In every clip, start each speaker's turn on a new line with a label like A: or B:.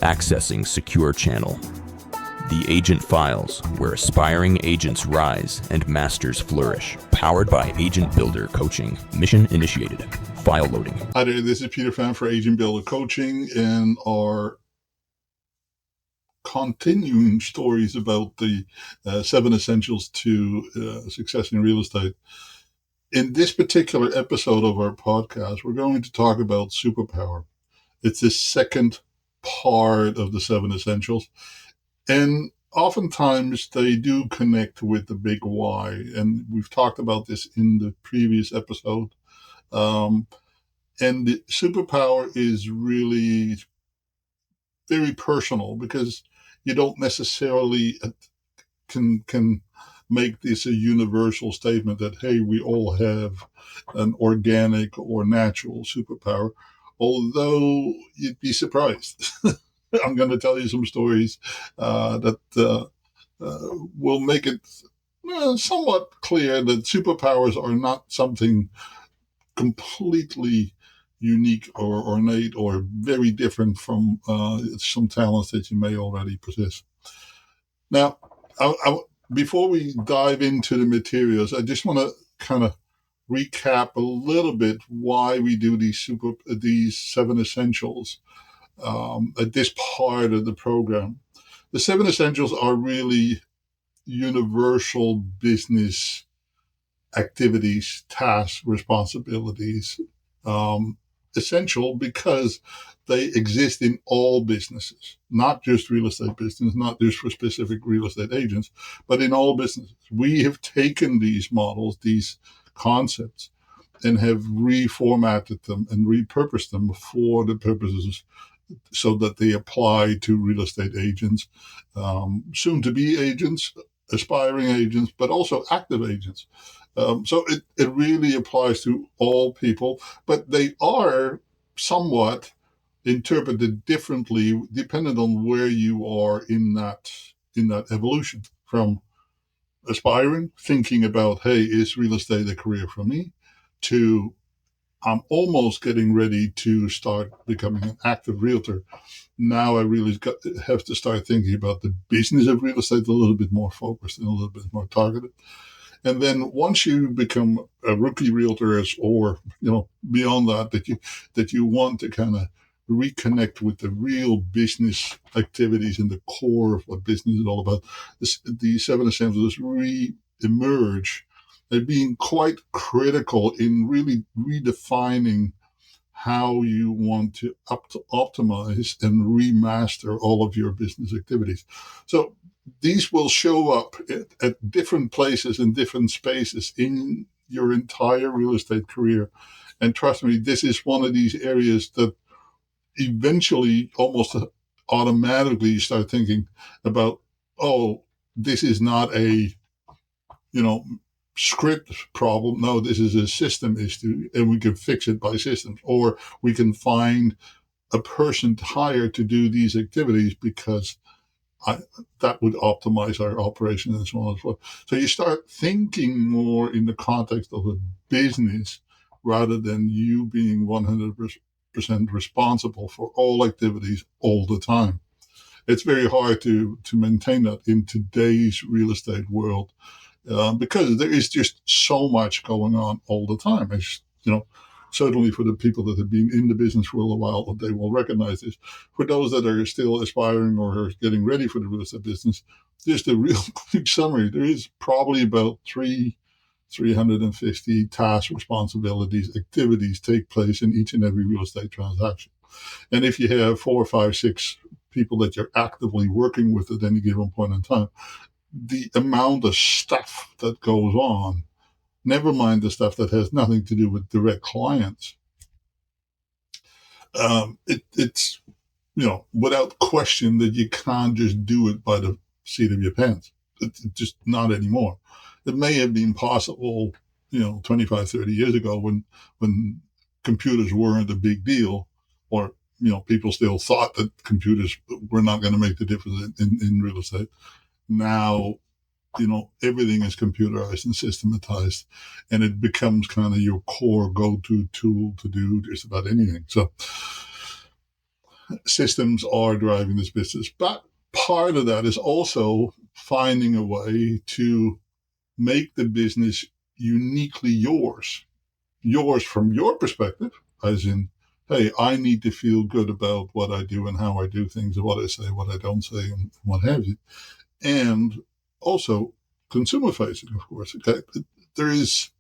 A: Accessing Secure Channel. The Agent Files, where aspiring agents rise and masters flourish. Powered by Agent Builder Coaching. Mission initiated. File loading.
B: Hi there, this is Peter Fan for Agent Builder Coaching and our continuing stories about the 7 essentials to success in real estate. In this particular episode of our podcast, we're going to talk about Superpower. It's the second part of the 7 essentials. And oftentimes they do connect with the big why. And we've talked about this in the previous episode. And the superpower is really very personal because you don't necessarily can make this a universal statement that, hey, we all have an organic or natural superpower, although you'd be surprised. I'm going to tell you some stories that will make it somewhat clear that superpowers are not something completely unique or ornate or very different from some talents that you may already possess. Now, before we dive into the materials, I just want to kind of recap a little bit why we do these 7 essentials at this part of the program. The 7 essentials are really universal business activities, tasks, responsibilities, essential because they exist in all businesses, not just real estate business, not just for specific real estate agents, but in all businesses. We have taken these models, these concepts, and have reformatted them and repurposed them for the purposes so that they apply to real estate agents, soon-to-be agents, aspiring agents, but also active agents. So it really applies to all people, but they are somewhat interpreted differently depending on where you are in that evolution, from aspiring, thinking about, hey, is real estate a career for me, to I'm almost getting ready to start becoming an active realtor. Now I really have to start thinking about the business of real estate a little bit more focused and a little bit more targeted. And then once you become a rookie realtor, or beyond that you want to kind of reconnect with the real business activities and the core of what business is all about, the 7 essentials re-emerge as being quite critical in really redefining how you want to optimize and remaster all of your business activities. So these will show up at different places and different spaces in your entire real estate career. And trust me, this is one of these areas that eventually, almost automatically, you start thinking about, oh, this is not a, script problem. No, this is a system issue, and we can fix it by systems, or we can find a person to hire to do these activities because that would optimize our operation and so on and so forth. So you start thinking more in the context of a business rather than you being 100% responsible for all activities all the time. It's very hard to maintain that in today's real estate world because there is just so much going on all the time. It's, certainly for the people that have been in the business for a little while, they will recognize this. For those that are still aspiring or are getting ready for the real estate business, just a real quick summary. There is probably about 350 tasks, responsibilities, activities take place in each and every real estate transaction. And if you have 4, 5, 6 people that you're actively working with at any given point in time, the amount of stuff that goes on, never mind the stuff that has nothing to do with direct clients, it's without question that you can't just do it by the seat of your pants. It's just not anymore. It may have been possible, 25, 30 years ago when computers weren't a big deal, or, people still thought that computers were not going to make the difference in real estate. Now, everything is computerized and systematized, and it becomes kind of your core go-to tool to do just about anything. So systems are driving this business. But part of that is also finding a way to make the business uniquely yours from your perspective, as in, hey, I need to feel good about what I do and how I do things and what I say, what I don't say, and what have you. And also consumer facing, of course. Okay. There is,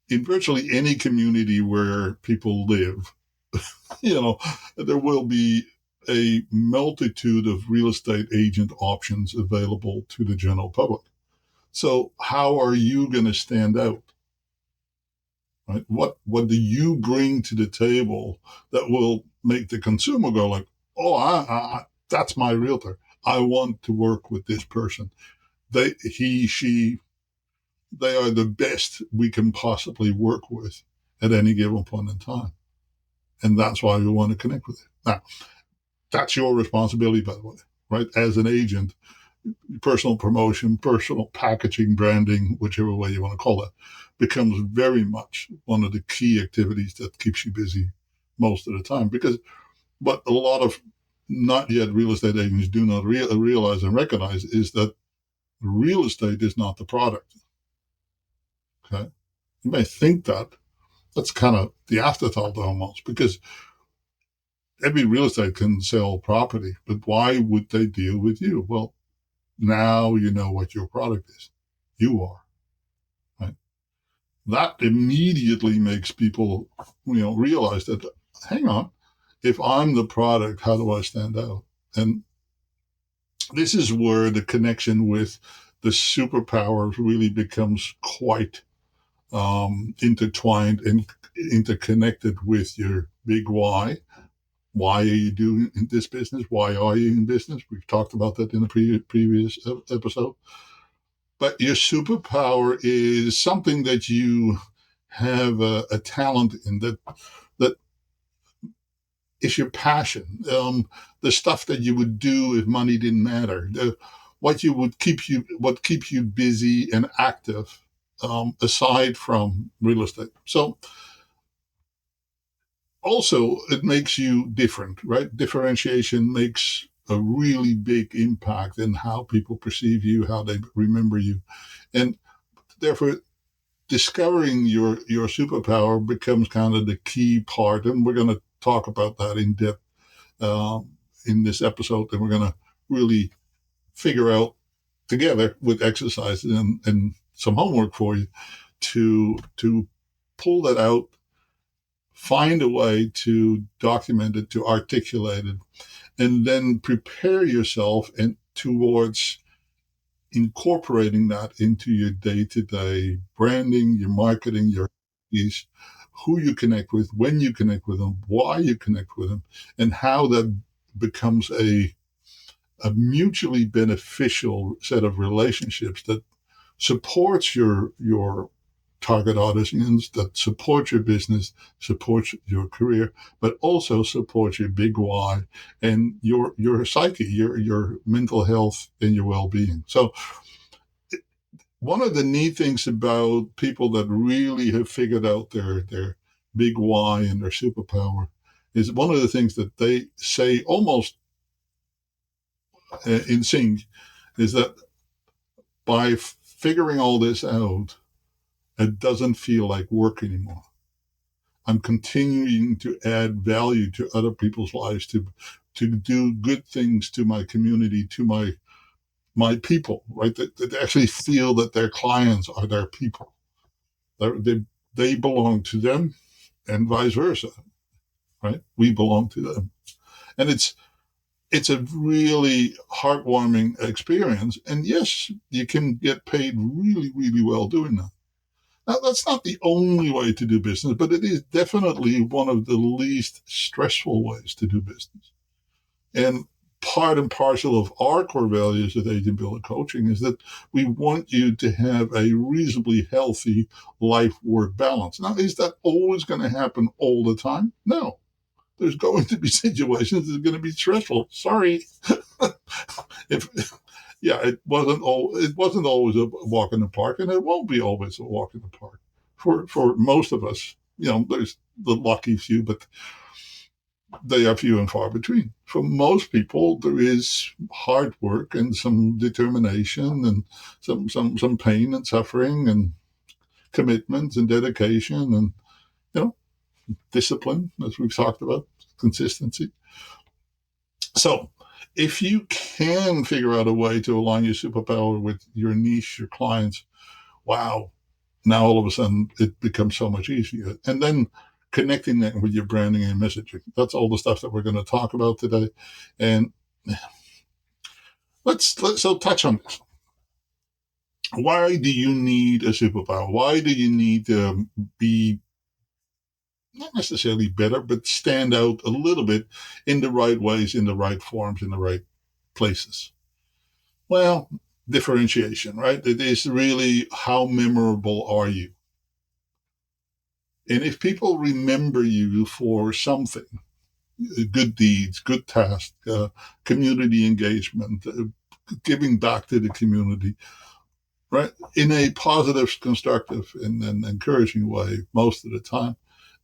B: in virtually any community where people live, there will be a multitude of real estate agent options available to the general public. So how are you going to stand out? Right? What do you bring to the table that will make the consumer go like, oh, that's my realtor. I want to work with this person. She, they are the best we can possibly work with at any given point in time. And that's why we want to connect with it. Now, that's your responsibility, by the way, right? As an agent, personal promotion, personal packaging, branding, whichever way you want to call it, becomes very much one of the key activities that keeps you busy most of the time. Because what a lot of not yet real estate agents do not realize and recognize is that real estate is not the product. Okay, you may think that that's kind of the afterthought almost, because every real estate can sell property, but why would they deal with you? Well, now you know what your product is. You are. Right? That immediately makes people, realize that, hang on, if I'm the product, how do I stand out? And this is where the connection with the superpower really becomes quite intertwined and interconnected with your big why. Why are you doing this business? Why are you in business? We've talked about that in the previous episode. But your superpower is something that you have a talent in, that is your passion. The stuff that you would do if money didn't matter. What keeps you busy and active, aside from real estate. So also it makes you different, right? Differentiation makes a really big impact in how people perceive you, how they remember you. And therefore, discovering your superpower becomes kind of the key part. And we're going to talk about that in depth in this episode. And we're going to really figure out together with exercises and some homework for you to pull that out, find a way to document it, to articulate it, and then prepare yourself and towards incorporating that into your day-to-day branding, your marketing, your is who you connect with, when you connect with them, why you connect with them, and how that becomes a mutually beneficial set of relationships that supports your target audience, that supports your business, supports your career, but also supports your big why and your psyche, your mental health and your well-being. So one of the neat things about people that really have figured out their big why and their superpower is one of the things that they say almost in sync is that by figuring all this out, it doesn't feel like work anymore. I'm continuing to add value to other people's lives, to do good things to my community, to my people, right? That actually feel that their clients are their people. They belong to them, and vice versa, right? We belong to them, and it's a really heartwarming experience. And yes, you can get paid really, really well doing that. Now, that's not the only way to do business, but it is definitely one of the least stressful ways to do business. And part and parcel of our core values at Agent Builder Coaching is that we want you to have a reasonably healthy life-work balance. Now, is that always going to happen all the time? No. There's going to be situations that are going to be stressful. Sorry. It wasn't always a walk in the park, and it won't be always a walk in the park for most of us. There's the lucky few, but they are few and far between. For most people, there is hard work and some determination and some pain and suffering and commitment and dedication and, discipline, as we've talked about, consistency. So if you can figure out a way to align your superpower with your niche, your clients, wow, now all of a sudden it becomes so much easier. And then connecting that with your branding and messaging. That's all the stuff that we're going to talk about today. And let's so touch on this. Why do you need a superpower? Why do you need to be not necessarily better, but stand out a little bit in the right ways, in the right forms, in the right places? Well, differentiation, right? It is really how memorable are you? And if people remember you for something, good deeds, good tasks, community engagement, giving back to the community, right, in a positive, constructive, and encouraging way most of the time,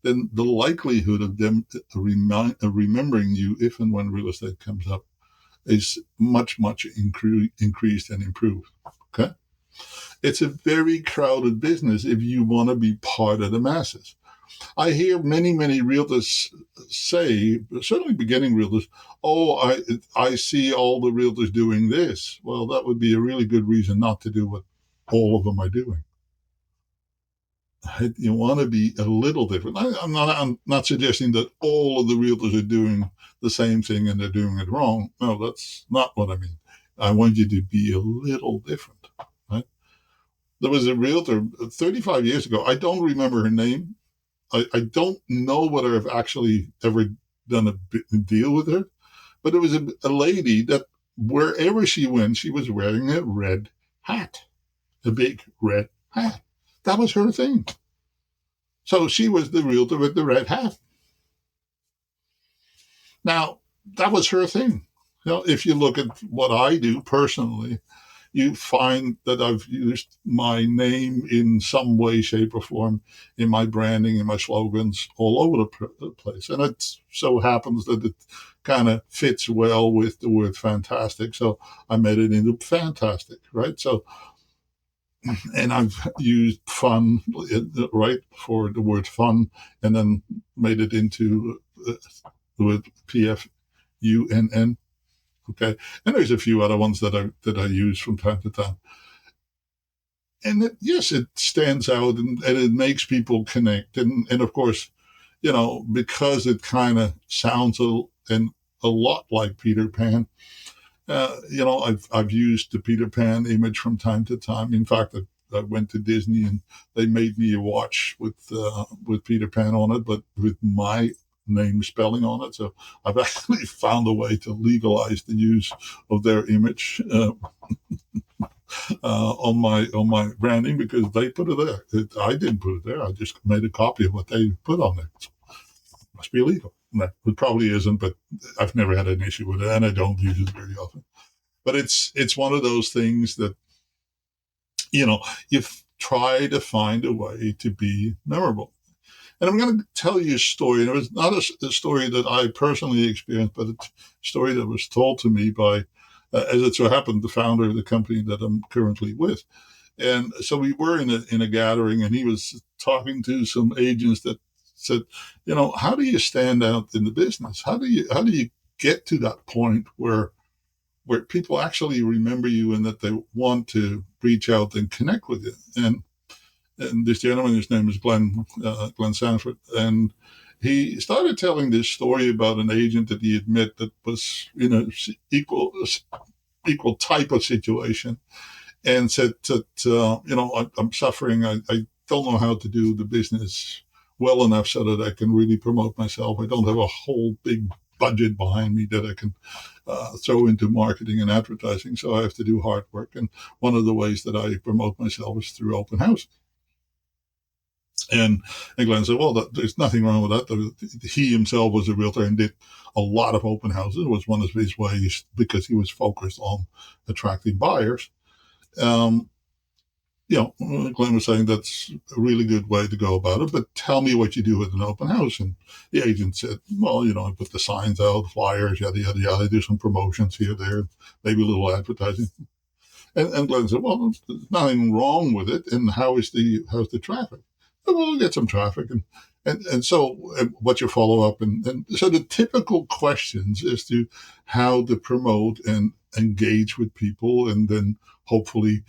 B: then the likelihood of them remembering you if and when real estate comes up is much, much increased and improved. Okay? It's a very crowded business if you want to be part of the masses. I hear many, many realtors say, certainly beginning realtors, oh, I see all the realtors doing this. Well, that would be a really good reason not to do what all of them are doing. You want to be a little different. I'm not suggesting that all of the realtors are doing the same thing and they're doing it wrong. No, that's not what I mean. I want you to be a little different. Right? There was a realtor 35 years ago. I don't remember her name. I don't know whether I've actually ever done a deal with her, but it was a lady that wherever she went, she was wearing a red hat, a big red hat. That was her thing. So she was the realtor with the red hat. Now, that was her thing. If you look at what I do personally, you find that I've used my name in some way, shape, or form in my branding, in my slogans, all over the place. And it so happens that it kind of fits well with the word fantastic. So I made it into fantastic, right? So, and I've used fun, right, for the word fun, and then made it into the word PFUNN. Okay, and there's a few other ones that I use from time to time. And yes, it stands out and it makes people connect. And of course, because it kind of sounds a lot like Peter Pan. I've used the Peter Pan image from time to time. In fact, I went to Disney and they made me a watch with Peter Pan on it, but with my name spelling on it. So I've actually found a way to legalize the use of their image on my branding because they put it there. I didn't put it there. I just made a copy of what they put on there. So it must be illegal. No, it probably isn't, but I've never had an issue with it, and I don't use it very often. But it's one of those things that you try to find a way to be memorable. And I'm going to tell you a story. And it was not a story that I personally experienced, but a story that was told to me by, as it so happened, the founder of the company that I'm currently with. And so we were in a gathering, and he was talking to some agents that said, how do you stand out in the business? How do you get to that point where people actually remember you and that they want to reach out and connect with you? And this gentleman, his name is Glenn Sanford, and he started telling this story about an agent that he had met that was in a equal type of situation, and said that I'm suffering. I don't know how to do the business well enough so that I can really promote myself. I don't have a whole big budget behind me that I can throw into marketing and advertising, so I have to do hard work. And one of the ways that I promote myself is through open houses. And Glenn said, well, there's nothing wrong with that. He himself was a realtor and did a lot of open houses. It was one of his ways because he was focused on attracting buyers. Glenn was saying that's a really good way to go about it, but tell me what you do at an open house. And the agent said, well, I put the signs out, flyers, yada, yada, yada, do some promotions here, there, maybe a little advertising. And Glenn said, well, there's nothing wrong with it. And how's the traffic? Well, we'll get some traffic. And so what's your follow-up? And so the typical questions as to how to promote and engage with people, and then hopefully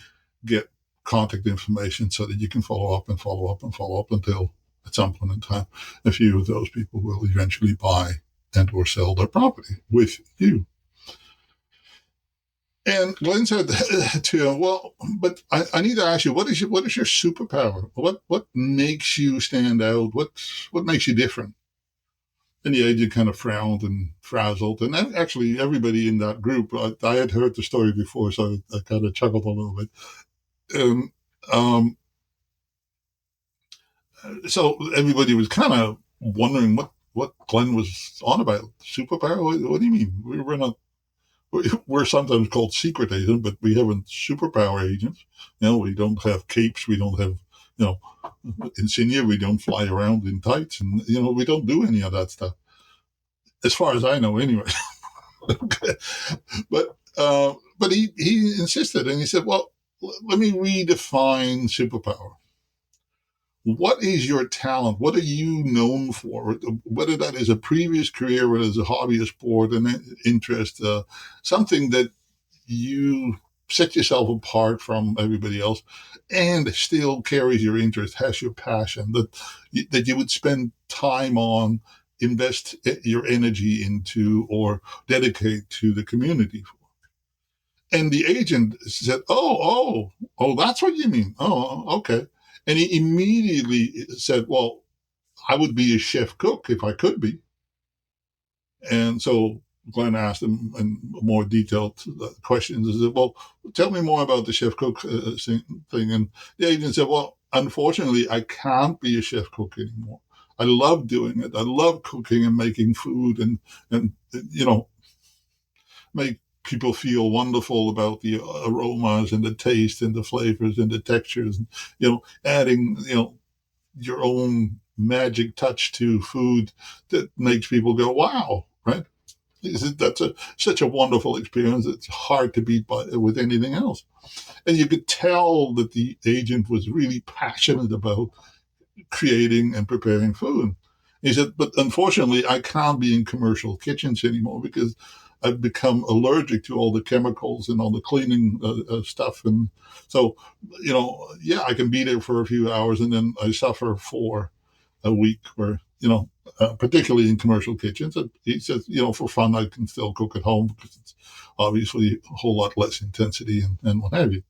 B: get contact information so that you can follow up and follow up and follow up until at some point in time, a few of those people will eventually buy and or sell their property with you. And Glenn said to him, well, but I need to ask you, what is your superpower? What makes you stand out? What makes you different? And the agent kind of frowned and frazzled. And actually, everybody in that group, I had heard the story before, so I kind of chuckled a little bit. And so everybody was kind of wondering what Glenn was on about. Superpower? What do you mean? We're sometimes called secret agents, but we haven't superpower agents. We don't have capes. We don't have, insignia. We don't fly around in tights, and we don't do any of that stuff, as far as I know, anyway. Okay. But he insisted, and he said, "Well, let me redefine superpower. What is your talent? What are you known for? Whether that is a previous career, whether it's a hobby, a sport, an interest, something that you set yourself apart from everybody else and still carries your interest, has your passion, that you would spend time on, invest your energy into, or dedicate to the community for." And the agent said, oh, that's what you mean. Oh, okay. And he immediately said, well, I would be a chef cook if I could be. And so Glenn asked him in more detailed questions. He said, well, tell me more about the chef cook thing. And the agent said, well, unfortunately, I can't be a chef cook anymore. I love doing it. I love cooking and making food and make people feel wonderful about the aromas and the taste and the flavors and the textures, and, adding, your own magic touch to food that makes people go, wow, right? That's such a wonderful experience. It's hard to beat with anything else. And you could tell that the agent was really passionate about creating and preparing food. He said, but unfortunately, I can't be in commercial kitchens anymore because I've become allergic to all the chemicals and all the cleaning stuff. And so, I can be there for a few hours and then I suffer for a week where, particularly in commercial kitchens. And he says, for fun, I can still cook at home because it's obviously a whole lot less intensity and what have you.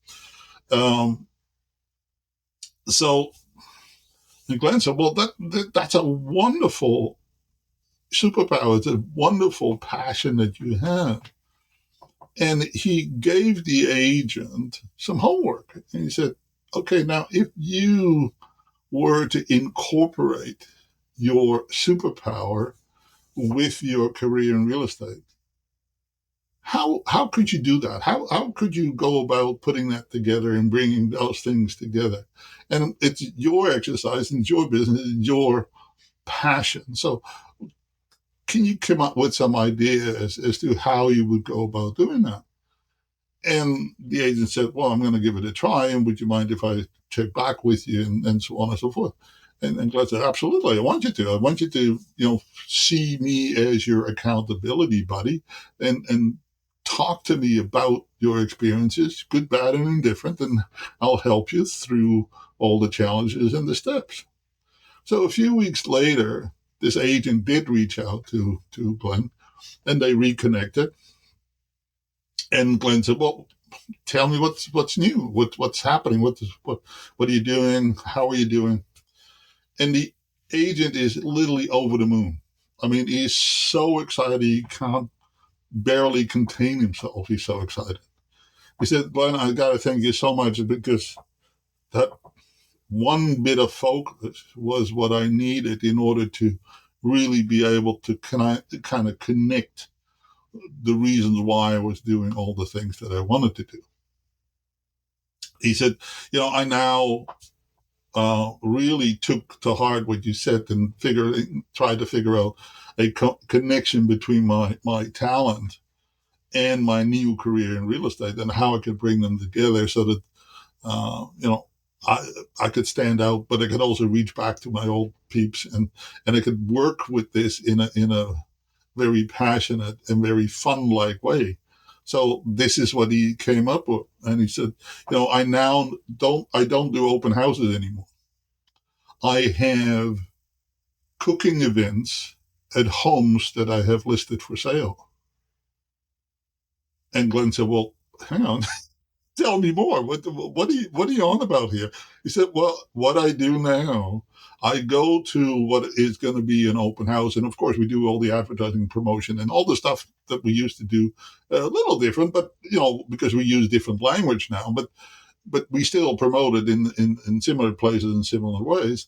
B: So Glenn said, well, that's a wonderful superpower. It's a wonderful passion that you have. And he gave the agent some homework. And he said, okay, now if you were to incorporate your superpower with your career in real estate, how could you do that? How could you go about putting that together and bringing those things together? And it's your exercise, and it's your business, and your passion. So can you come up with some ideas as to how you would go about doing that? And the agent said, well, I'm going to give it a try. And would you mind if I check back with you and so on and so forth? And Glenn said, absolutely. I want you to. I want you to, see me as your accountability buddy and talk to me about your experiences, good, bad, and indifferent. And I'll help you through all the challenges and the steps. So a few weeks later, this agent did reach out to Glenn and they reconnected. And Glenn said, well, tell me what's new, what's happening, what are you doing, how are you doing? And the agent is literally over the moon. I mean, he's so excited he can't barely contain himself. He's so excited. He said, Glenn, I got to thank you so much because that one bit of focus was what I needed in order to really be able to kind of connect the reasons why I was doing all the things that I wanted to do. He said, I now really took to heart what you said and tried to figure out a connection between my talent and my new career in real estate and how I could bring them together so that, uh, you know, I, I could stand out, but I could also reach back to my old peeps and I could work with this in a very passionate and very fun like way. So this is what he came up with. And he said, I don't do open houses anymore. I have cooking events at homes that I have listed for sale. And Glenn said, well, hang on, tell me more. What are you on about here? He said, well, what I do now, I go to what is going to be an open house. And of course, we do all the advertising promotion and all the stuff that we used to do, a little different, but, because we use different language now, but we still promote it in similar places in similar ways.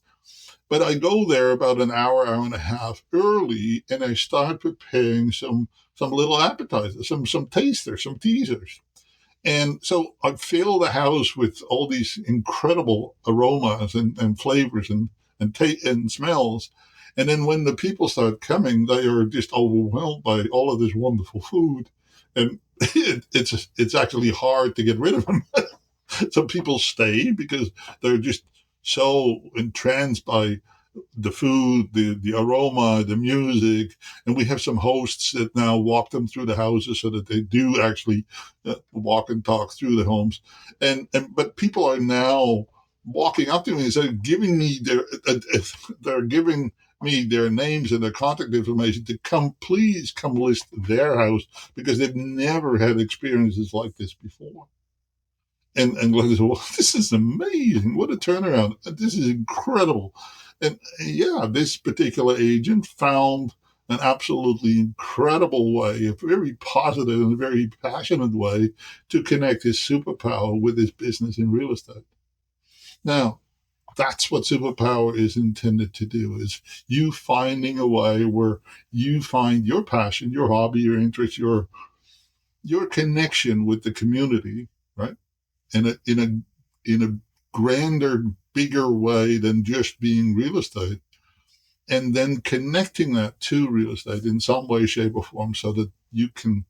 B: But I go there about an hour and a half early, and I start preparing some little appetizers, some tasters, some teasers. And so I fill the house with all these incredible aromas and flavors and smells. And then when the people start coming, they are just overwhelmed by all of this wonderful food. And it's actually hard to get rid of them. Some people stay because they're just so entranced by the food, the aroma, the music, and we have some hosts that now walk them through the houses so that they do actually walk and talk through the homes, and but people are now walking up to me and saying, giving me they're giving me their names and their contact information to please come list their house because they've never had experiences like this before. And Glenn said, well, this is amazing. What a turnaround. This is incredible. And yeah, this particular agent found an absolutely incredible way, a very positive and very passionate way to connect his superpower with his business in real estate. Now, that's what superpower is intended to do, is you finding a way where you find your passion, your hobby, your interest, your connection with the community, right? In a grander, bigger way than just being real estate, and then connecting that to real estate in some way, shape, or form, so that you can,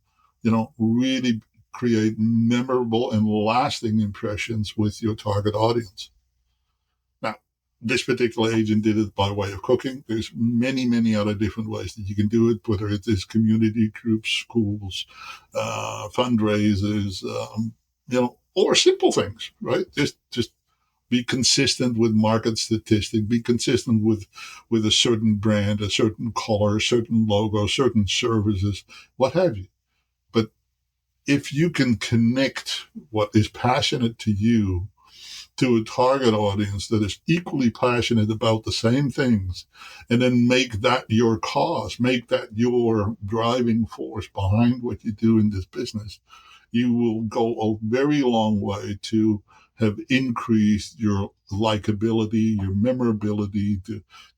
B: really create memorable and lasting impressions with your target audience. Now, this particular agent did it by way of cooking. There's many, many other different ways that you can do it, whether it is community groups, schools, fundraisers, or simple things, right? Just be consistent with market statistics, be consistent with a certain brand, a certain color, a certain logo, certain services, what have you. But if you can connect what is passionate to you to a target audience that is equally passionate about the same things, and then make that your cause, make that your driving force behind what you do in this business, you will go a very long way to have increased your likability, your memorability,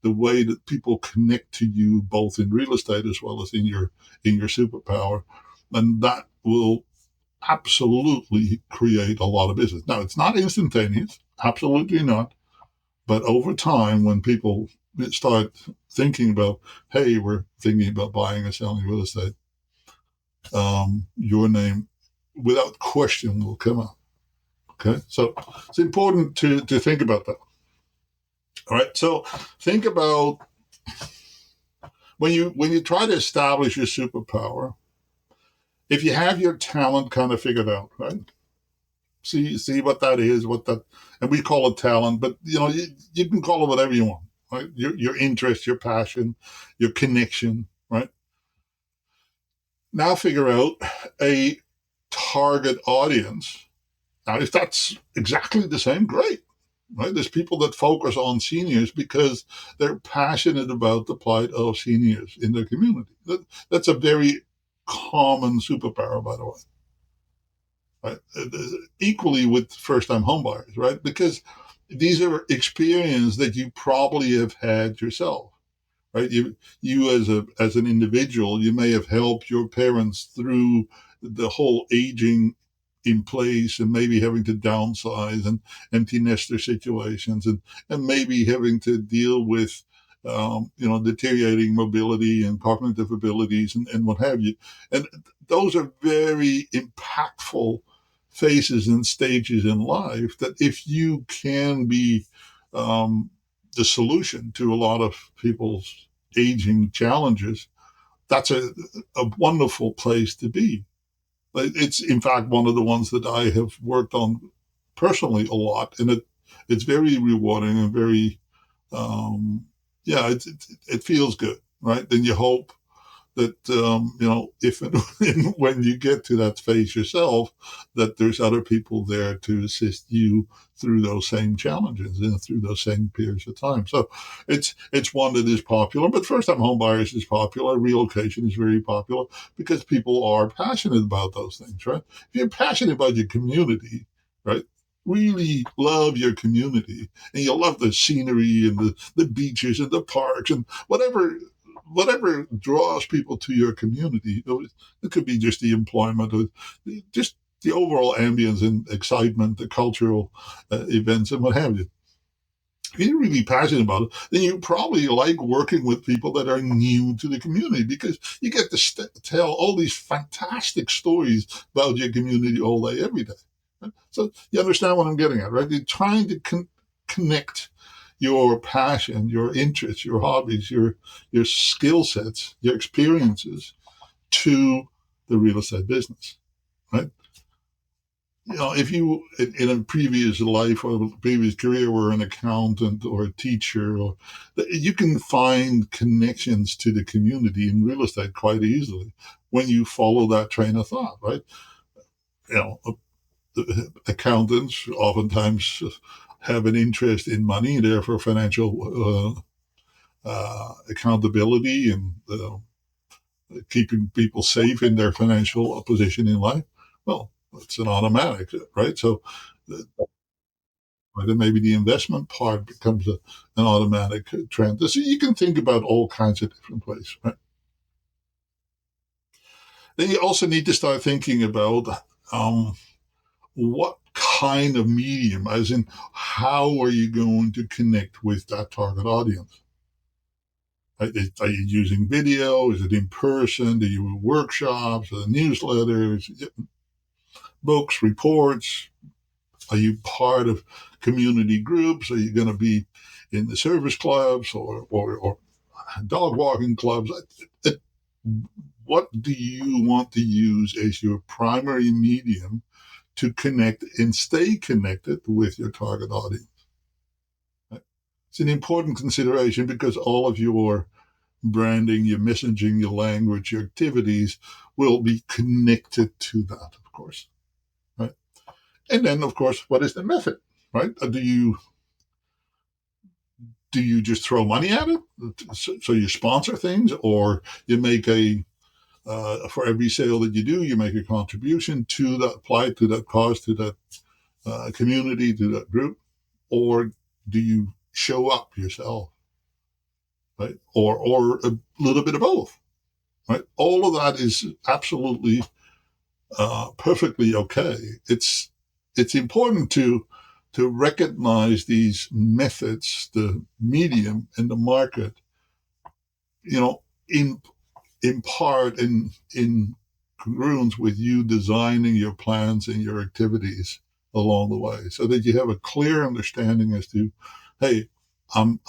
B: the way that people connect to you, both in real estate as well as in your superpower, and that will absolutely create a lot of business. Now, it's not instantaneous, absolutely not. But over time, when people start thinking about, hey, we're thinking about buying or selling real estate, your name, without question, will come up. Okay, so it's important to think about that. All right, so think about when you try to establish your superpower. If you have your talent kind of figured out, right? See what that is, and we call it talent, but you can call it whatever you want, right? Your interest, your passion, your connection, right? Now figure out a target audience. Now, if that's exactly the same, great, right? There's people that focus on seniors because they're passionate about the plight of seniors in their community. That's a very common superpower, by the way. Right? Equally with first-time homebuyers, right? Because these are experiences that you probably have had yourself, right? You as an individual, you may have helped your parents through the whole aging in place, and maybe having to downsize, and empty nester situations, and maybe having to deal with deteriorating mobility and cognitive abilities, and what have you. And those are very impactful phases and stages in life that, if you can be the solution to a lot of people's aging challenges, that's a wonderful place to be. It's, in fact, one of the ones that I have worked on personally a lot, and it's very rewarding and very, yeah, it feels good, right? Then you hope that, if and when you get to that phase yourself, that there's other people there to assist you through those same challenges and through those same periods of time. So it's one that is popular, but first-time home buyers is popular. Relocation is very popular because people are passionate about those things, right? If you're passionate about your community, right? Really love your community, and you love the scenery and the beaches and the parks and whatever draws people to your community. It could be just the employment, or just the overall ambience and excitement, the cultural events, and what have you. If you're really passionate about it, then you probably like working with people that are new to the community, because you get to tell all these fantastic stories about your community all day, every day. Right? So you understand what I'm getting at, right? You're trying to connect your passion, your interests, your hobbies, your skill sets, your experiences to the real estate business, right? If you, in a previous life or previous career, were an accountant or a teacher, or you can find connections to the community in real estate quite easily when you follow that train of thought, right? You know, accountants oftentimes have an interest in money, therefore financial accountability, and keeping people safe in their financial position in life. Well, it's an automatic, right? So then maybe the investment part becomes an automatic trend. So you can think about all kinds of different ways, right? Then you also need to start thinking about what kind of medium, as in how are you going to connect with that target audience? Are you using video? Is it in person? Do you do workshops, newsletters, books, reports? Are you part of community groups? Are you going to be in the service clubs or dog walking clubs? What do you want to use as your primary medium to connect and stay connected with your target audience? It's an important consideration, because all of your branding, your messaging, your language, your activities will be connected to that, of course. Right? And then, of course, what is the method? Right? Do you just throw money at it? So you sponsor things, or you make for every sale that you do, you make a contribution to that plight, to that cause, to that community, to that group? Or do you show up yourself? Right? Or a little bit of both? Right? All of that is absolutely perfectly okay. It's important to recognize these methods, the medium and the market, in part in congruence with you designing your plans and your activities along the way, so that you have a clear understanding as to, hey, I'm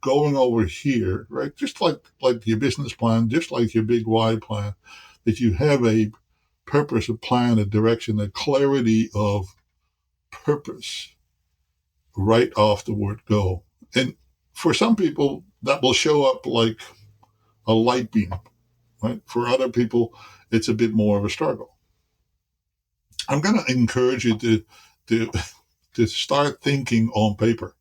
B: going over here, right? Just like your business plan, just like your big why plan, that you have a purpose, a plan, a direction, a clarity of purpose right off the word go. And for some people, that will show up like a light beam, right? For other people, it's a bit more of a struggle. I'm going to encourage you to to start thinking on paper.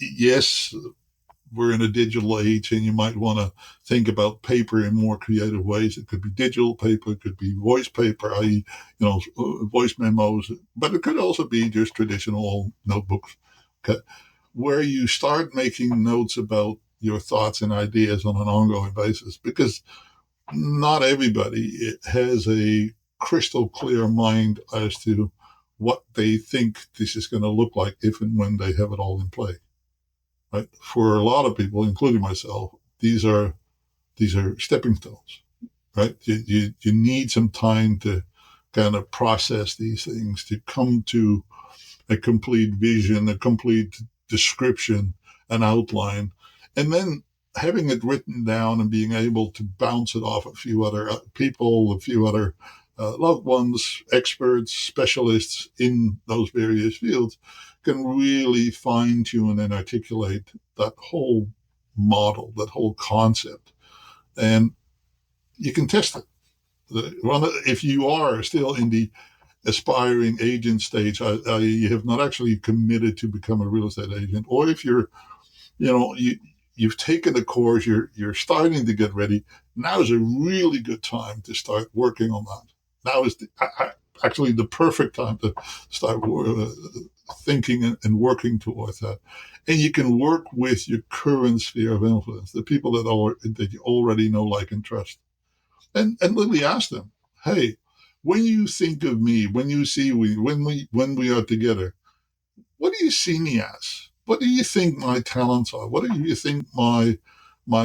B: Yes, we're in a digital age, and you might want to think about paper in more creative ways. It could be digital paper, it could be voice paper, i.e., voice memos, but it could also be just traditional notebooks. Okay, where you start making notes about your thoughts and ideas on an ongoing basis, because not everybody has a crystal clear mind as to what they think this is going to look like if and when they have it all in play. Right? For a lot of people, including myself, these are stepping stones. Right? You need some time to kind of process these things, to come to a complete vision, a complete description, an outline, and then having it written down and being able to bounce it off a few other people, a few other loved ones, experts, specialists in those various fields can really fine tune and articulate that whole model, that whole concept. And you can test it. If you are still in the aspiring agent stage, you have not actually committed to become a real estate agent, or if you're, you've taken the course, you're starting to get ready. Now is a really good time to start working on that. Now is actually the perfect time to start thinking and working towards that. And you can work with your current sphere of influence, the people that you already know, like, and trust, and literally ask them, hey, when you think of me, when you see when we are together, what do you see me as? What do you think my talents are? What do you think my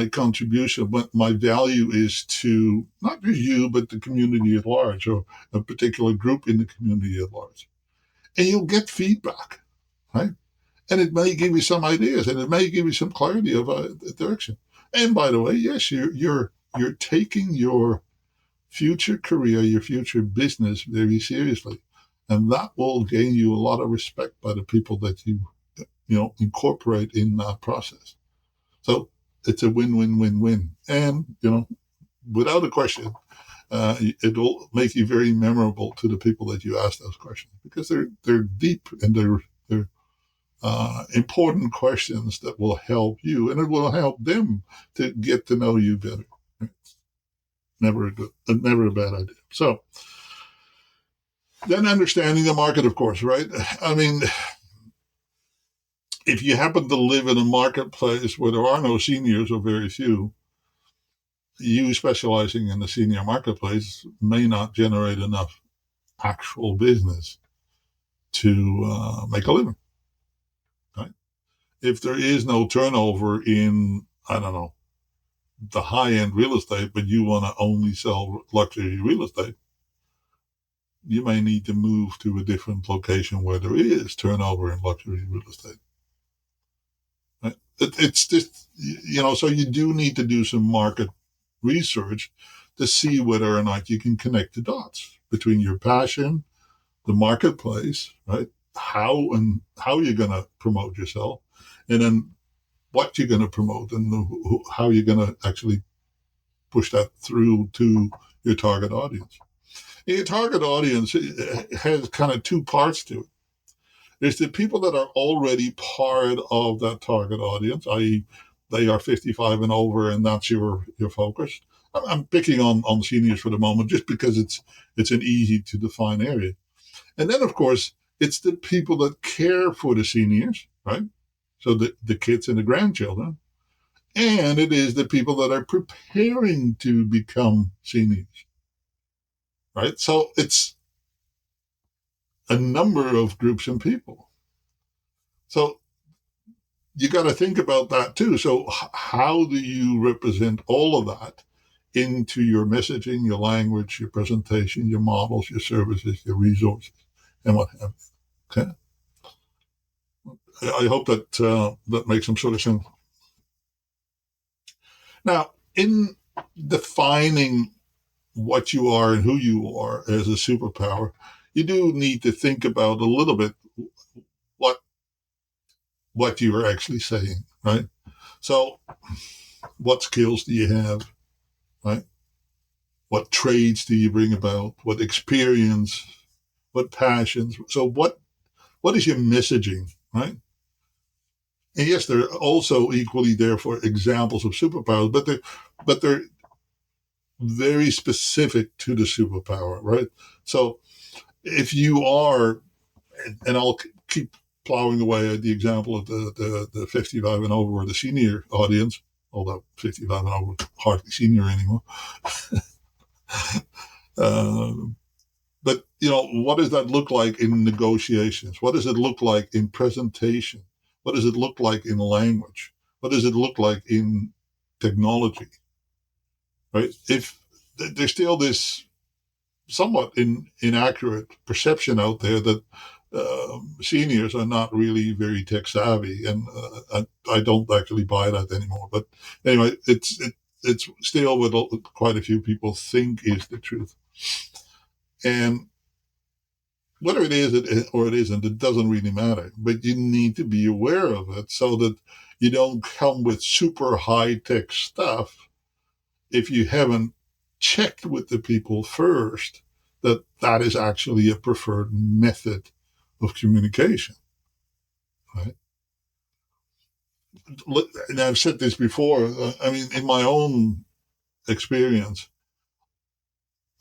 B: contribution, what my value is to not just you, but the community at large, or a particular group in the community at large? And you'll get feedback, right? And it may give you some ideas, and it may give you some clarity of a direction. And by the way, yes, you're taking your future career, your future business very seriously. And that will gain you a lot of respect by the people that you incorporate in that process. So it's a win-win-win-win. And, without a question, it will make you very memorable to the people that you ask those questions, because they're deep and they're important questions that will help you, and it will help them to get to know you better. Never a bad idea. So then understanding the market, of course, right? I mean, if you happen to live in a marketplace where there are no seniors, or very few, you specializing in the senior marketplace may not generate enough actual business to make a living, right? If there is no turnover in, I don't know, the high-end real estate, but you want to only sell luxury real estate, you may need to move to a different location where there is turnover in luxury real estate. Right? It's just, so you do need to do some market research to see whether or not you can connect the dots between your passion, the marketplace, right? How you're going to promote yourself, and then what you're going to promote, and how you're going to actually push that through to your target audience. Your target audience has kind of two parts to it. There's the people that are already part of that target audience, i.e., they are 55 and over, and that's your focus. I'm picking on seniors for the moment, just because it's an easy to define area. And then, of course, it's the people that care for the seniors, right? So the kids and the grandchildren. And it is the people that are preparing to become seniors, right? So it's a number of groups and people. So you got to think about that too. So how do you represent all of that into your messaging, your language, your presentation, your models, your services, your resources, and what have you? Okay. I hope that makes some sort of sense. Now, in defining what you are and who you are as a superpower, you do need to think about a little bit what you are actually saying, right? So what skills do you have, right? What trades do you bring about? What experience? What passions? So what is your messaging, right? And yes, they're also equally there for examples of superpowers, but they're very specific to the superpower, right? So if you are, and I'll keep plowing away at the example of the 55 and over, or the senior audience, although 55 and over hardly senior anymore. what does that look like in negotiations? What does it look like in presentation? What does it look like in language? What does it look like in technology? Right? If there's still this somewhat inaccurate perception out there that seniors are not really very tech savvy, and I don't actually buy that anymore. But anyway, it's still what quite a few people think is the truth, and whether it is or it isn't, it doesn't really matter. But you need to be aware of it so that you don't come with super high tech stuff if you haven't checked with the people first that that is actually a preferred method of communication. Right? And I've said this before. I mean, in my own experience,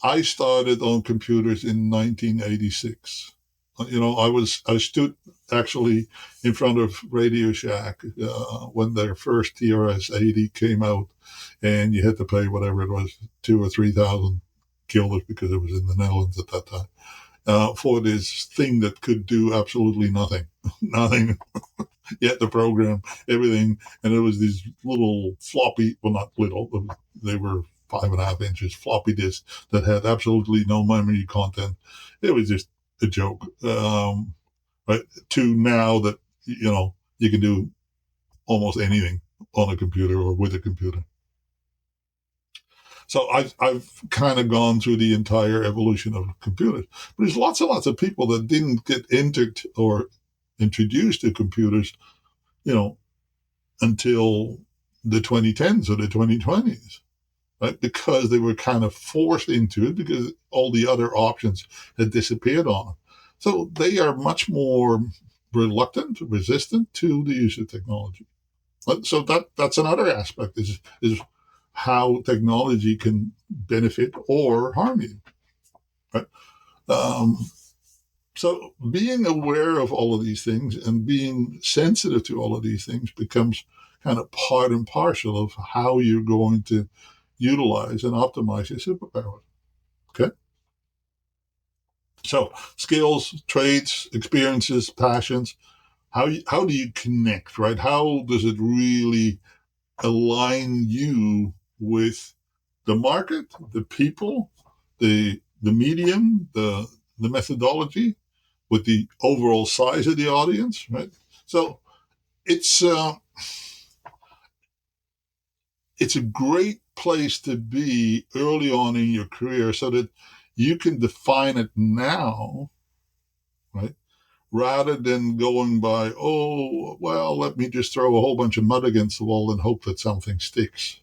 B: I started on computers in 1986. I stood actually in front of Radio Shack when their first TRS-80 came out, and you had to pay whatever it was, 2,000 or 3,000 guilders, because it was in the Netherlands at that time, for this thing that could do absolutely nothing, nothing. You had to program everything, and it was these little floppy, well, not little, they were 5.5 inches floppy disks that had absolutely no memory content. It was just a joke. Right, to now that you can do almost anything on a computer or with a computer. So I've kind of gone through the entire evolution of computers. But there's lots and lots of people that didn't get entered or introduced to computers, you know, until the 2010s or the 2020s, right? Because they were kind of forced into it because all the other options had disappeared on them. So they are much more reluctant, resistant to the use of technology. So that's another aspect is how technology can benefit or harm you. Right? Um, so being aware of all of these things and being sensitive to all of these things becomes kind of part and parcel of how you're going to utilize and optimize your superpower. Okay. So skills, traits, experiences, passions. How do you connect? Right? How does it really align you with the market, the people, the medium, the methodology, with the overall size of the audience, right? So it's it's a great place to be early on in your career, so that you can define it now, right? Rather than going by, oh, well, let me just throw a whole bunch of mud against the wall and hope that something sticks.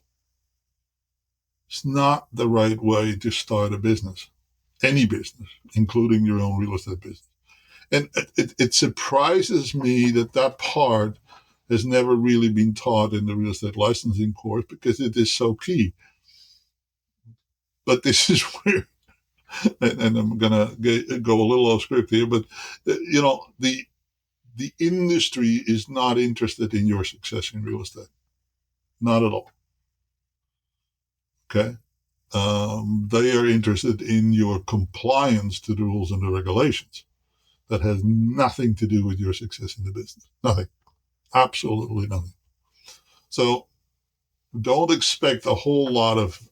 B: It's not the right way to start a business, any business, including your own real estate business. And it surprises me that that part has never really been taught in the real estate licensing course, because it is so key. But this is where, and I'm going to go a little off script here, but the industry is not interested in your success in real estate, not at all. Okay, they are interested in your compliance to the rules and the regulations. That has nothing to do with your success in the business. Nothing. Absolutely nothing. So don't expect a whole lot of,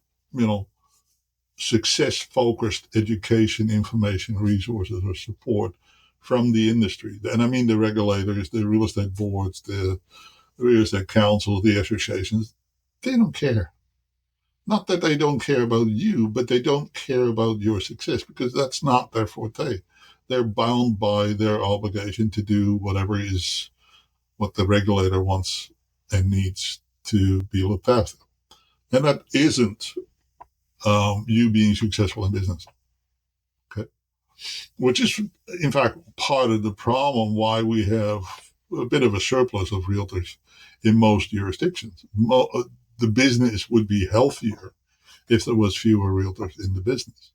B: success-focused education, information, resources, or support from the industry. And I mean the regulators, the real estate boards, the real estate councils, the associations. They don't care. Not that they don't care about you, but they don't care about your success, because that's not their forte. They're bound by their obligation to do whatever is what the regulator wants and needs to be looked after. And that isn't you being successful in business. Okay. Which is, in fact, part of the problem why we have a bit of a surplus of realtors in most jurisdictions. The business would be healthier if there was fewer realtors in the business.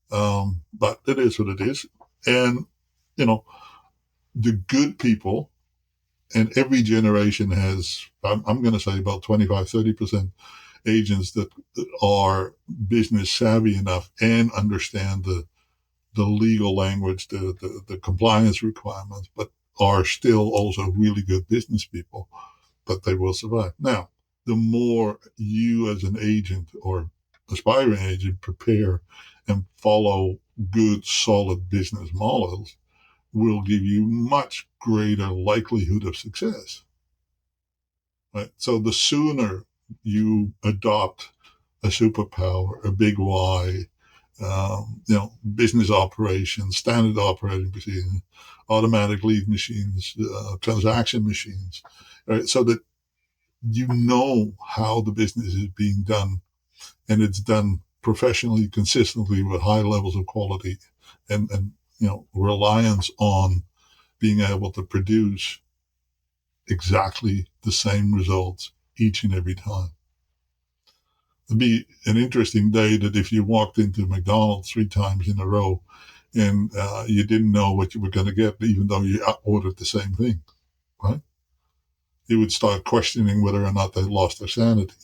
B: But it is what it is. And, the good people, and every generation has, I'm going to say about 25, 30% agents that are business savvy enough and understand the legal language, the compliance requirements, but are still also really good business people, but they will survive. Now, the more you as an agent or aspiring agent prepare and follow good, solid business models will give you much greater likelihood of success. Right? So the sooner you adopt a superpower, a big Y, business operations, standard operating procedures, automatic lead machines, transaction machines, right? So that you know how the business is being done, and it's done professionally, consistently, with high levels of quality, and reliance on being able to produce exactly the same results each and every time. It'd be an interesting day that if you walked into McDonald's 3 times in a row and you didn't know what you were going to get, even though you ordered the same thing, right? You would start questioning whether or not they lost their sanity.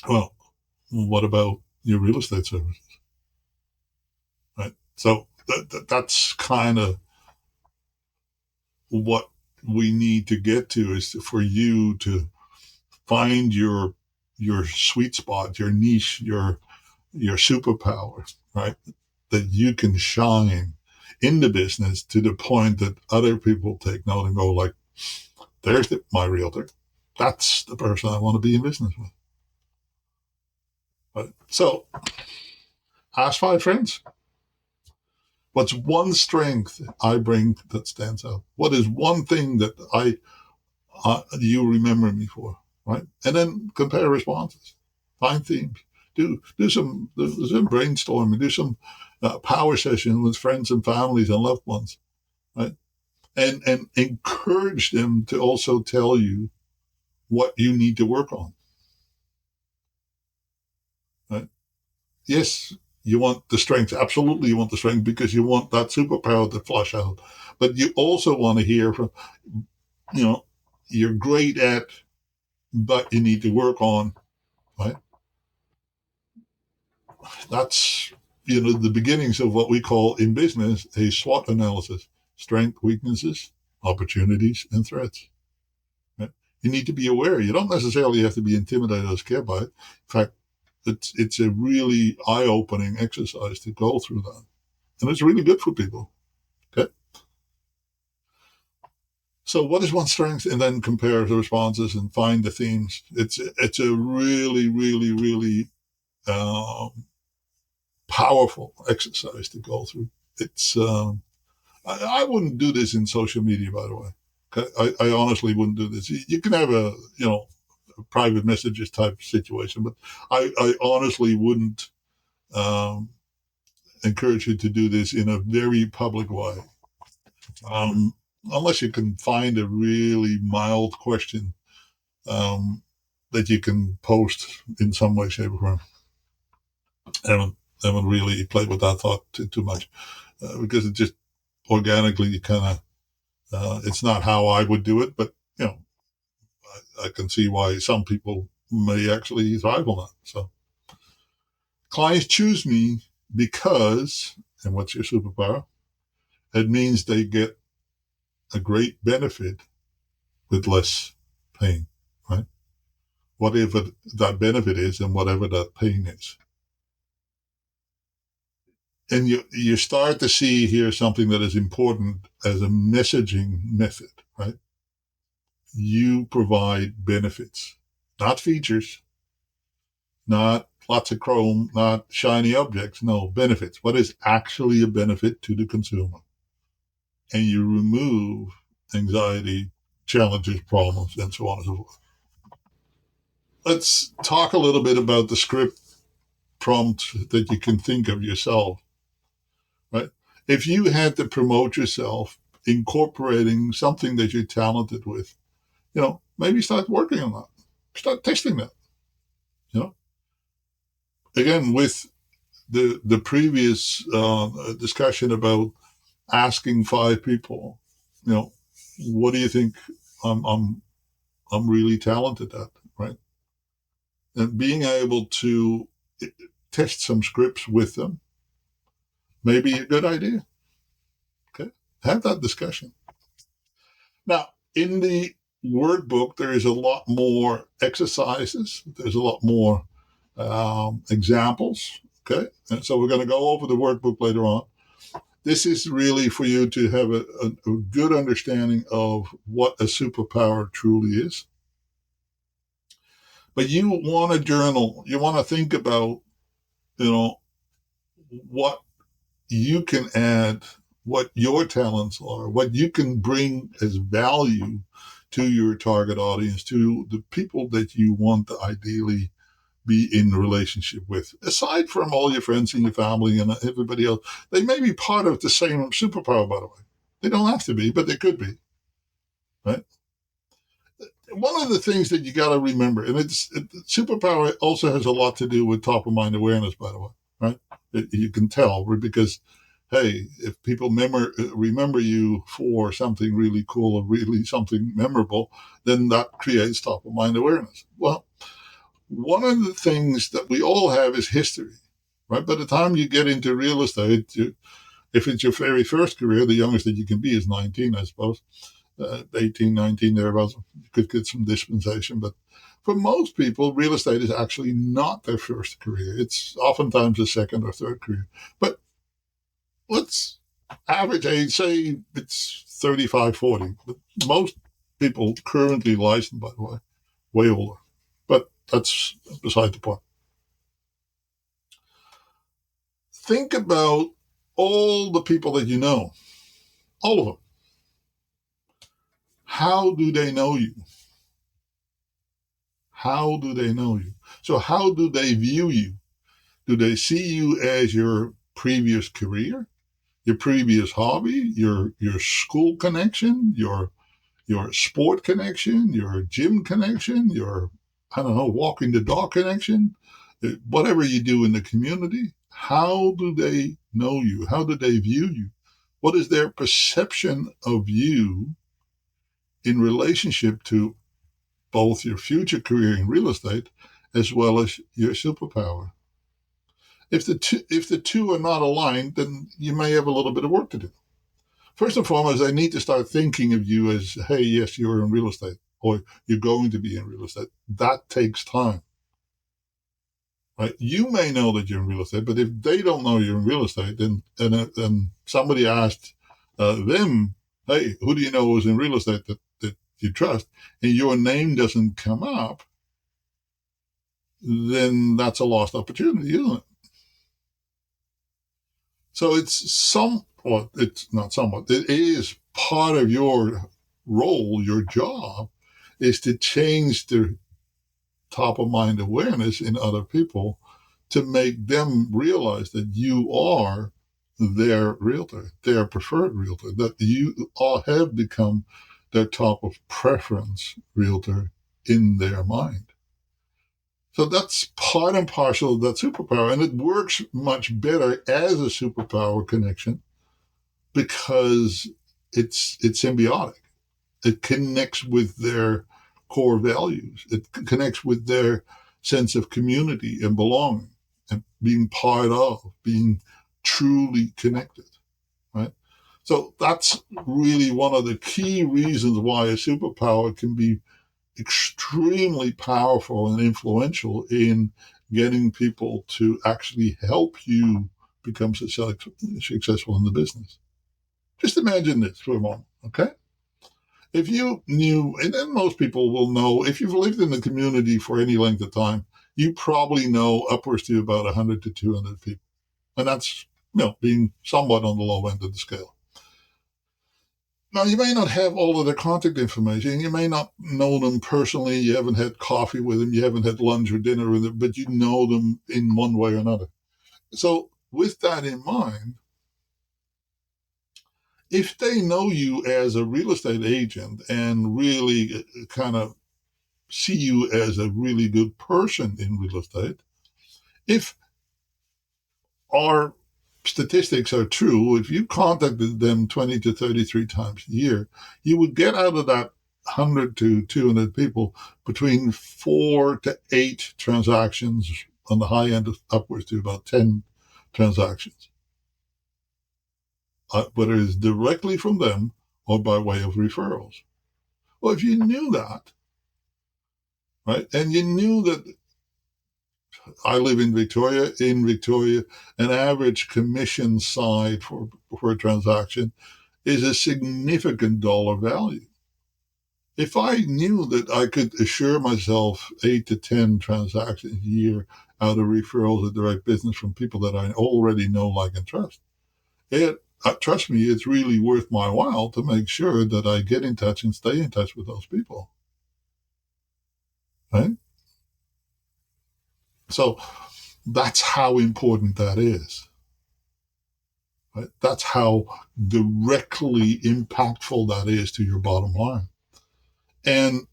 B: Well, what about your real estate services, right? So that's kind of what we need to get to, is for you to find your sweet spot, your niche, your superpower, right? That you can shine in the business to the point that other people take note and go like, there's my realtor. That's the person I want to be in business with. Right? So ask 5 friends. What's one strength I bring that stands out? What is one thing that you remember me for, right? And then compare responses, find themes, do some brainstorming, do some power session with friends and families and loved ones, right? And encourage them to also tell you what you need to work on, right? Yes, you want the strength. Absolutely, you want the strength because you want that superpower to flush out. But you also want to hear from, you're great at, but you need to work on, right? That's, the beginnings of what we call in business a SWOT analysis: strength, weaknesses, opportunities, and threats. Right? You need to be aware. You don't necessarily have to be intimidated or scared by it. In fact, it's a really eye-opening exercise to go through that. And it's really good for people. Okay. So what is one strength? And then compare the responses and find the themes. It's a really, really, really powerful exercise to go through. It's I wouldn't do this in social media, by the way. Okay? I honestly wouldn't do this. You can have a private messages type situation, but I honestly wouldn't encourage you to do this in a very public way, unless you can find a really mild question that you can post in some way, shape, or form. I haven't really played with that thought too much because it just organically kind of it's not how I would do it, but I can see why some people may actually thrive on that. So clients choose me because, and what's your superpower? It means they get a great benefit with less pain, right? Whatever that benefit is and whatever that pain is. And you start to see here something that is important as a messaging method, right? You provide benefits, not features, not lots of chrome, not shiny objects. No, benefits. What is actually a benefit to the consumer? And you remove anxiety, challenges, problems, and so on and so forth. Let's talk a little bit about the script prompt that you can think of yourself, right? If you had to promote yourself incorporating something that you're talented with, maybe start working on that. Start testing that. Again, with the previous discussion about asking 5 people, what do you think I'm I'm I'm really talented at, right? And being able to test some scripts with them Maybe a good idea. Okay. Have that discussion. Now, in the workbook, there is a lot more exercises. There's a lot more examples. Okay. And so we're going to go over the workbook later on. This is really for you to have a good understanding of what a superpower truly is. But you want to journal. You want to think about, what you can add, what your talents are, what you can bring as value to your target audience, to the people that you want to ideally be in a relationship with. Aside from all your friends and your family and everybody else, they may be part of the same superpower, by the way. They don't have to be, but they could be, right? One of the things that you got to remember, and superpower also has a lot to do with top of mind awareness, by the way, right? You can tell because, hey, if people remember you for something really cool or really something memorable, then that creates top of mind awareness. Well, one of the things that we all have is history, right? By the time you get into real estate, if it's your very first career, the youngest that you can be is 19, I suppose. 18, 19, thereabouts. You could get some dispensation. But for most people, real estate is actually not their first career. It's oftentimes a second or third career. But let's average age, say it's 35, 40. But most people currently licensed, by the way older. But that's beside the point. Think about all the people that you know, all of them. How do they know you? How do they know you? So how do they view you? Do they see you as your previous career, your previous hobby, your school connection, your sport connection, your gym connection, your, I don't know, walking the dog connection, whatever you do in the community? How do they know you? How do they view you? What is their perception of you in relationship to both your future career in real estate as well as your superpower? If the two are not aligned, then you may have a little bit of work to do. First and foremost, I need to start thinking of you as, hey, yes, you're in real estate, or you're going to be in real estate. That takes time. Right? You may know that you're in real estate, but if they don't know you're in real estate, then and somebody asked them, hey, who do you know is in real estate that you trust, and your name doesn't come up, then that's a lost opportunity, isn't it? So it's not somewhat, it is part of your role, your job, is to change the top of mind awareness in other people to make them realize that you are their realtor, their preferred realtor, that you all have become their top of preference realtor in their mind. So that's part and parcel of that superpower. And it works much better as a superpower connection because it's symbiotic. It connects with their core values. It connects with their sense of community and belonging and being part of, being truly connected, right? So that's really one of the key reasons why a superpower can be extremely powerful and influential in getting people to actually help you become successful in the business. Just imagine this for a moment, okay? If you knew, and then most people will know, if you've lived in the community for any length of time, you probably know upwards to about 100 to 200 people. And that's, being somewhat on the low end of the scale. Now, you may not have all of their contact information. You may not know them personally. You haven't had coffee with them. You haven't had lunch or dinner with them, but you know them in one way or another. So with that in mind, if they know you as a real estate agent and really kind of see you as a really good person in real estate, if our statistics are true, if you contacted them 20 to 33 times a year, you would get out of that 100 to 200 people between 4 to 8 transactions, on the high end upwards to about 10 transactions. whether it's directly from them or by way of referrals. Well, if you knew that, right, and you knew that I live in Victoria, an average commission side for a transaction is a significant dollar value. If I knew that I could assure myself 8 to 10 transactions a year out of referrals at the right business from people that I already know, like, and trust, trust me, it's really worth my while to make sure that I get in touch and stay in touch with those people. Right? So that's how important that is. Right? That's how directly impactful that is to your bottom line. And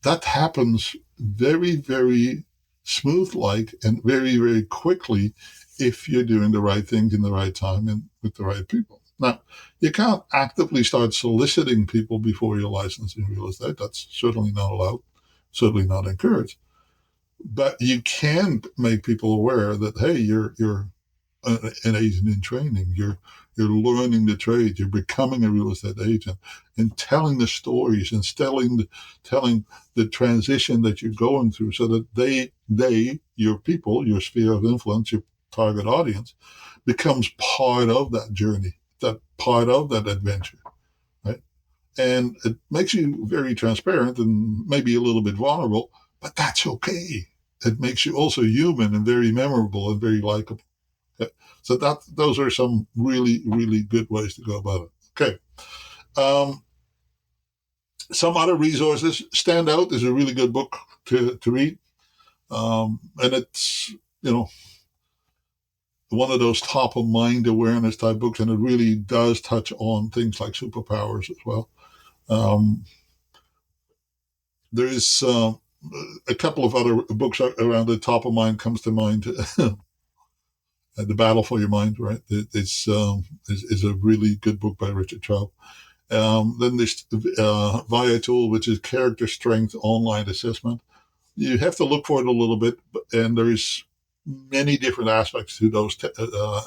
B: that happens very, very smooth-like and very, very quickly if you're doing the right things in the right time and with the right people. Now, you can't actively start soliciting people before you're licensed in real estate. That's certainly not allowed, certainly not encouraged. But you can make people aware that, hey, you're an agent in training. You're learning the trade. You're becoming a real estate agent, and telling the stories and telling the transition that you're going through, so that they, your people, your sphere of influence, your target audience, becomes part of that journey, that part of that adventure, right? And it makes you very transparent and maybe a little bit vulnerable, but that's okay. It makes you also human and very memorable and very likable. Okay. So those are some really, really good ways to go about it. Okay. Some other resources. Stand Out is a really good book to read. And it's, one of those top of mind awareness type books, and it really does touch on things like superpowers as well. There is a couple of other books around the top of mind comes to mind. The Battle for Your Mind, right? It's is a really good book by Richard Trout. Then there's VIA Tool, which is Character Strength Online Assessment. You have to look for it a little bit, and there's many different aspects to those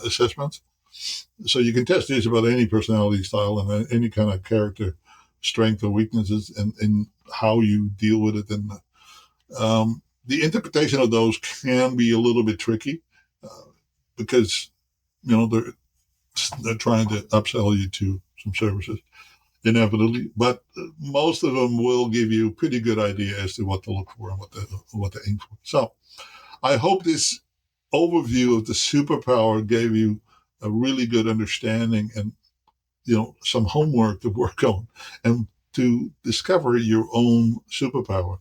B: assessments. So you can test these about any personality style and any kind of character strength or weaknesses, and how you deal with it. And the interpretation of those can be a little bit tricky, because they're trying to upsell you to some services inevitably, but most of them will give you a pretty good idea as to what to look for and what to aim for. So I hope this overview of the superpower gave you a really good understanding and some homework to work on and to discover your own superpower.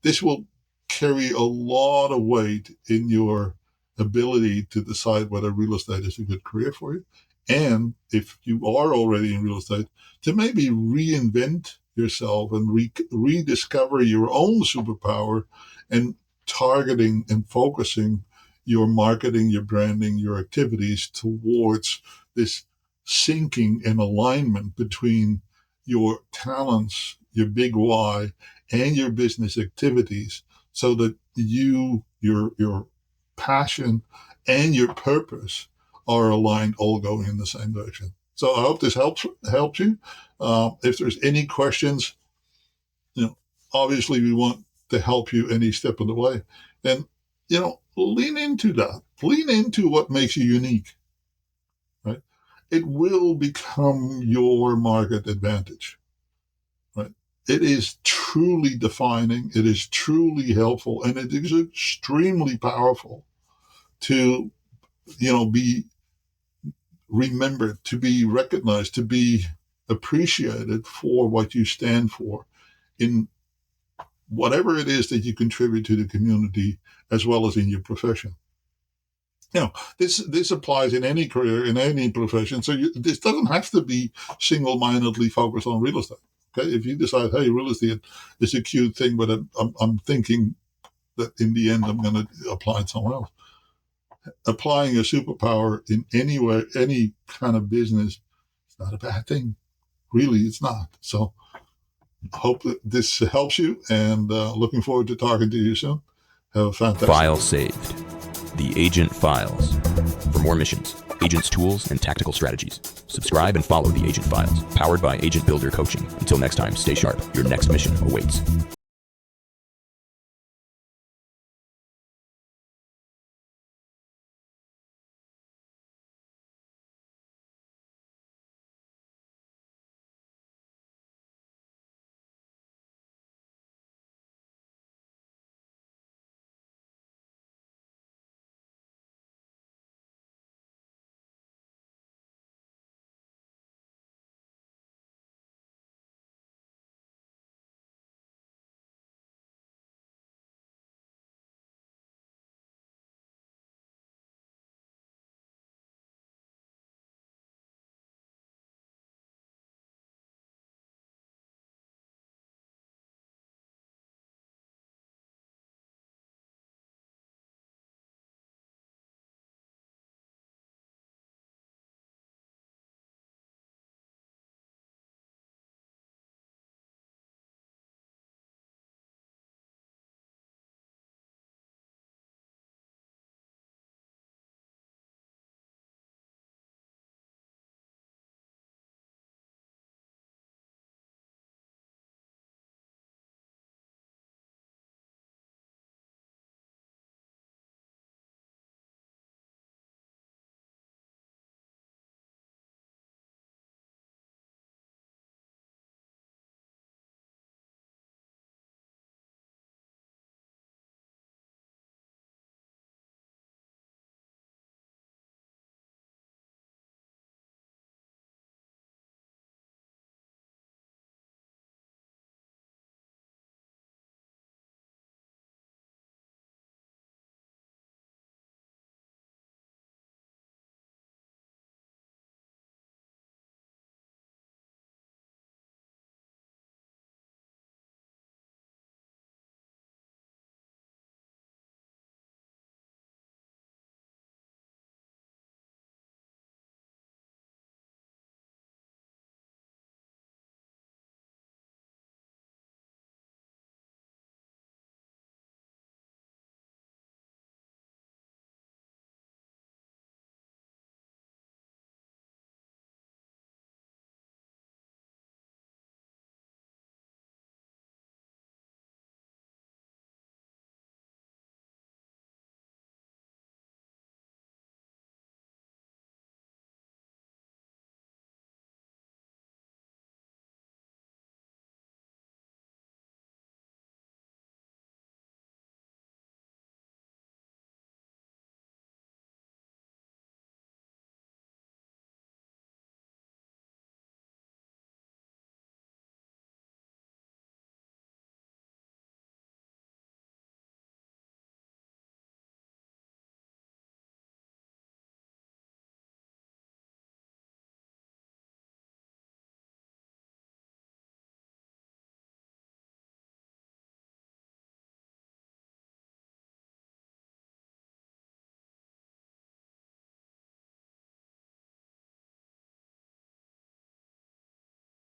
B: This will carry a lot of weight in your ability to decide whether real estate is a good career for you. And if you are already in real estate, to maybe reinvent yourself and rediscover your own superpower, and targeting and focusing your marketing, your branding, your activities towards this syncing and alignment between your talents, your big why, and your business activities, so that your passion and your purpose are aligned, all going in the same direction. So I hope this helps you. If there's any questions, obviously we want to help you any step of the way. And, lean into that. Lean into what makes you unique, right? It will become your market advantage, right? It is truly defining. It is truly helpful. And it is extremely powerful to, be remembered, to be recognized, to be appreciated for what you stand for in whatever it is that you contribute to the community, as well as in your profession. This applies in any career, in any profession. So this doesn't have to be single-mindedly focused on real estate. Okay, if you decide, hey, real estate is a cute thing, but I'm thinking that in the end I'm going to apply it somewhere else. Applying a superpower in anywhere, any kind of business, it's not a bad thing. Really, it's not. So hope that this helps you, and looking forward to talking to you soon. Have a fantastic
A: File saved. The Agent Files. For more missions, agents' tools, and tactical strategies, Subscribe and follow the Agent Files, powered by Agent Builder Coaching. Until next time, stay sharp. Your next mission awaits.